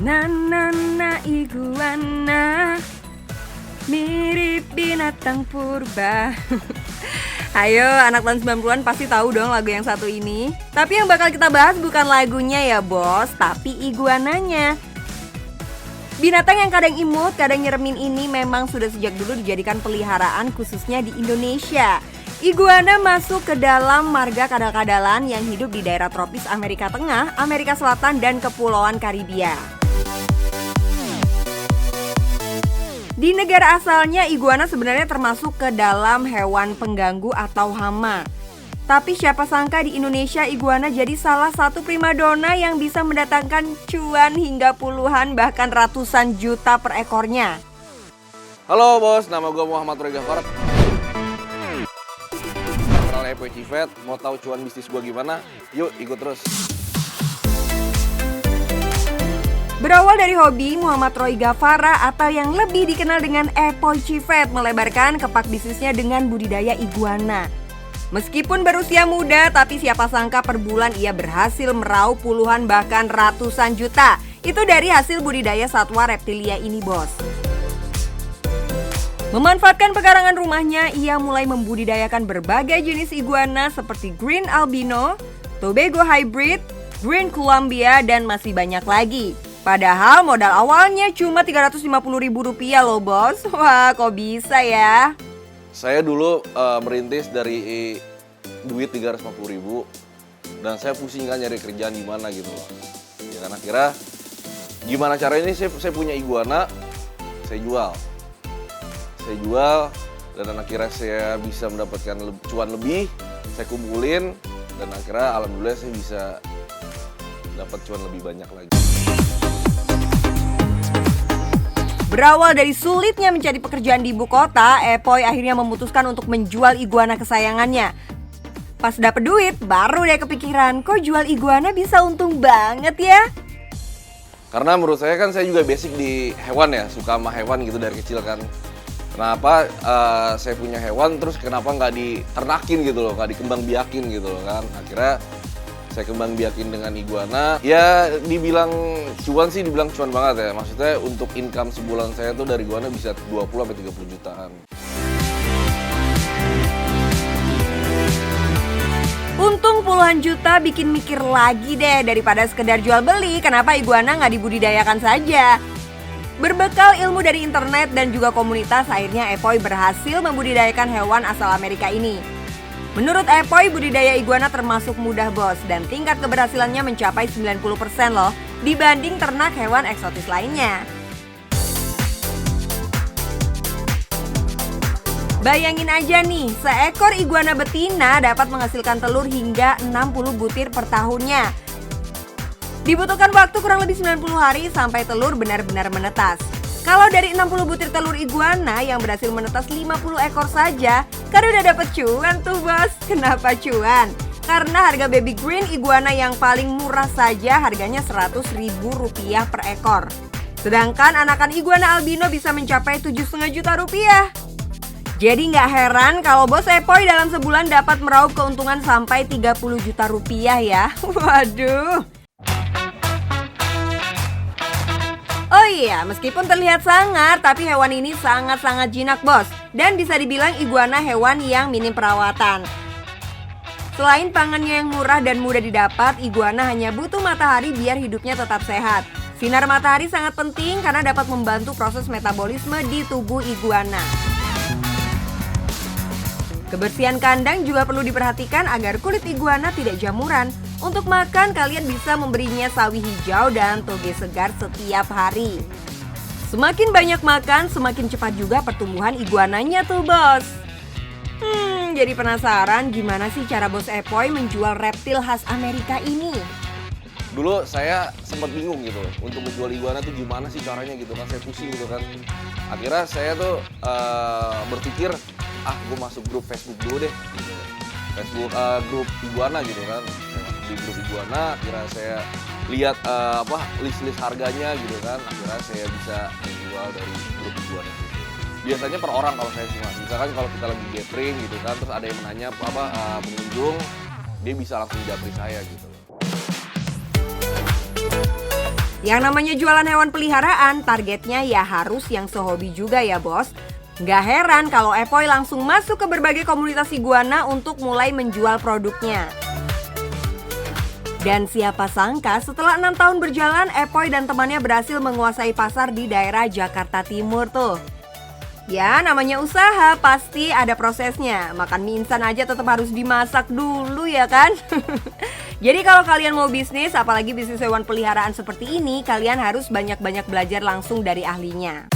Na iguana mirip binatang purba. Ayo, anak tahun 90-an pasti tahu dong lagu yang satu ini. Tapi yang bakal kita bahas bukan lagunya ya bos, tapi iguananya. Binatang yang kadang imut, kadang nyeremin ini memang sudah sejak dulu dijadikan peliharaan khususnya di Indonesia. Iguana masuk ke dalam marga kadal-kadalan yang hidup di daerah tropis Amerika Tengah, Amerika Selatan, dan Kepulauan Karibia. Di negara asalnya, iguana sebenarnya termasuk ke dalam hewan pengganggu atau hama. Tapi siapa sangka di Indonesia iguana jadi salah satu primadona yang bisa mendatangkan cuan hingga puluhan bahkan ratusan juta per ekornya. Halo bos, nama gue Muhammad Roy Gafar. Kenal Epoy Cifet, mau tahu cuan bisnis gue gimana? Yuk ikut terus. Berawal dari hobi, Muhammad Roy Gafara atau yang lebih dikenal dengan Epoy Cifet melebarkan kepak bisnisnya dengan budidaya iguana. Meskipun berusia muda, tapi siapa sangka per bulan ia berhasil meraup puluhan bahkan ratusan juta. Itu dari hasil budidaya satwa reptilia ini bos. Memanfaatkan pekarangan rumahnya, ia mulai membudidayakan berbagai jenis iguana seperti Green Albino, Tobago Hybrid, Green Columbia, dan masih banyak lagi. Padahal modal awalnya cuma Rp350.000 loh bos. Wah, kok bisa ya? Saya dulu merintis dari duit Rp350.000 dan saya pusing kan nyari kerjaan di mana gitu loh. Ya kan akhirnya gimana cara ini saya punya iguana, saya jual. Saya jual dan akhirnya saya bisa mendapatkan cuan lebih, saya kumpulin dan akhirnya alhamdulillah saya bisa dapat cuan lebih banyak lagi. Berawal dari sulitnya mencari pekerjaan di ibu kota, Epoy akhirnya memutuskan untuk menjual iguana kesayangannya. Pas dapet duit, baru deh kepikiran, kok jual iguana bisa untung banget ya? Karena menurut saya kan saya juga basic di hewan ya, suka sama hewan gitu dari kecil kan. Kenapa saya punya hewan terus kenapa nggak diternakin gitu loh, nggak dikembang biakin gitu loh kan. Akhirnya saya kembang biakin dengan iguana. Ya dibilang cuan sih dibilang cuan banget ya. Maksudnya untuk income sebulan saya tuh dari iguana bisa 20-30 jutaan. Untung puluhan juta bikin mikir lagi deh daripada sekedar jual beli, kenapa iguana nggak dibudidayakan saja? Berbekal ilmu dari internet dan juga komunitas, akhirnya Epoy berhasil membudidayakan hewan asal Amerika ini. Menurut Epoy, budidaya iguana termasuk mudah bos dan tingkat keberhasilannya mencapai 90% loh dibanding ternak hewan eksotis lainnya. Bayangin aja nih, seekor iguana betina dapat menghasilkan telur hingga 60 butir per tahunnya. Dibutuhkan waktu kurang lebih 90 hari sampai telur benar-benar menetas. Kalau dari 60 butir telur iguana yang berhasil menetas 50 ekor saja, kan udah dapet cuan tuh bos. Kenapa cuan? Karena harga baby green iguana yang paling murah saja harganya Rp100.000 per ekor. Sedangkan anakan iguana albino bisa mencapai Rp7,5 juta. Jadi nggak heran kalau bos Epoy dalam sebulan dapat meraup keuntungan sampai Rp30 juta ya. Waduh. Oh iya, meskipun terlihat sangar, tapi hewan ini sangat-sangat jinak bos. Dan bisa dibilang iguana hewan yang minim perawatan. Selain pangannya yang murah dan mudah didapat, iguana hanya butuh matahari biar hidupnya tetap sehat. Sinar matahari sangat penting karena dapat membantu proses metabolisme di tubuh iguana. Kebersihan kandang juga perlu diperhatikan agar kulit iguana tidak jamuran. Untuk makan, kalian bisa memberinya sawi hijau dan toge segar setiap hari. Semakin banyak makan, semakin cepat juga pertumbuhan iguananya tuh bos. Jadi penasaran gimana sih cara bos Epoy menjual reptil khas Amerika ini? Dulu saya sempat bingung gitu untuk menjual iguana tuh gimana sih caranya gitu kan, saya pusing gitu kan. Akhirnya saya tuh berpikir, gue masuk grup Facebook dulu deh gitu. Facebook grup iguana gitu kan. Saya masuk di grup iguana, akhirnya saya lihat list-list harganya gitu kan. Akhirnya saya bisa menjual dari grup iguana gitu. Biasanya per orang kalau saya sih mas. Misalkan kalau kita lagi gathering gitu kan, terus ada yang menanya pengunjung, dia bisa langsung japri saya gitu. Yang namanya jualan hewan peliharaan, targetnya ya harus yang sehobi juga ya bos. Nggak heran kalau Epoy langsung masuk ke berbagai komunitas iguana untuk mulai menjual produknya. Dan siapa sangka setelah 6 tahun berjalan, Epoy dan temannya berhasil menguasai pasar di daerah Jakarta Timur tuh. Ya namanya usaha pasti ada prosesnya. Makan mie instan aja tetap harus dimasak dulu ya kan. Jadi kalau kalian mau bisnis, apalagi bisnis hewan peliharaan seperti ini, kalian harus banyak-banyak belajar langsung dari ahlinya.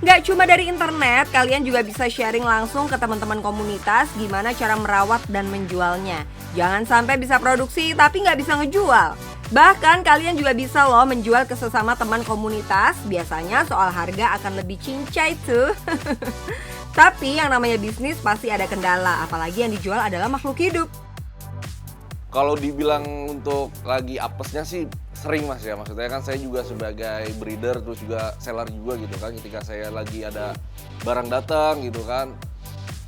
Gak cuma dari internet, kalian juga bisa sharing langsung ke teman-teman komunitas gimana cara merawat dan menjualnya. Jangan sampai bisa produksi tapi gak bisa ngejual. Bahkan kalian juga bisa loh menjual ke sesama teman komunitas. Biasanya soal harga akan lebih cincai tuh. Tapi yang namanya bisnis pasti ada kendala, apalagi yang dijual adalah makhluk hidup. Kalau dibilang untuk lagi apesnya sih sering mas ya, maksudnya kan saya juga sebagai breeder terus juga seller juga gitu kan, ketika saya lagi ada barang datang gitu kan,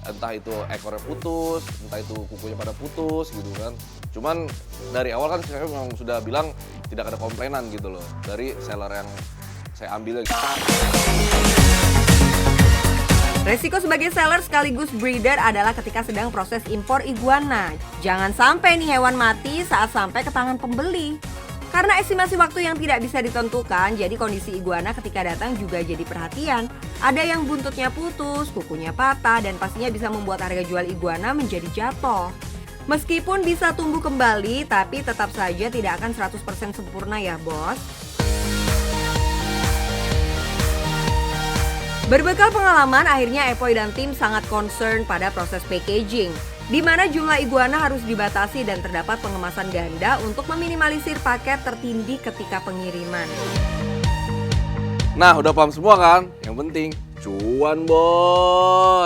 entah itu ekornya putus, entah itu kukunya pada putus gitu kan. Cuman dari awal kan saya memang sudah bilang tidak ada komplainan gitu loh dari seller yang saya ambil gitu. Resiko sebagai seller sekaligus breeder adalah ketika sedang proses impor iguana. Jangan sampai nih hewan mati saat sampai ke tangan pembeli. Karena estimasi waktu yang tidak bisa ditentukan, jadi kondisi iguana ketika datang juga jadi perhatian. Ada yang buntutnya putus, kukunya patah, dan pastinya bisa membuat harga jual iguana menjadi jatuh. Meskipun bisa tumbuh kembali, tapi tetap saja tidak akan 100% sempurna ya bos. Berbekal pengalaman, akhirnya Epoy dan tim sangat concern pada proses packaging, di mana jumlah iguana harus dibatasi dan terdapat pengemasan ganda untuk meminimalisir paket tertindih ketika pengiriman. Nah udah paham semua kan? Yang penting cuan bos.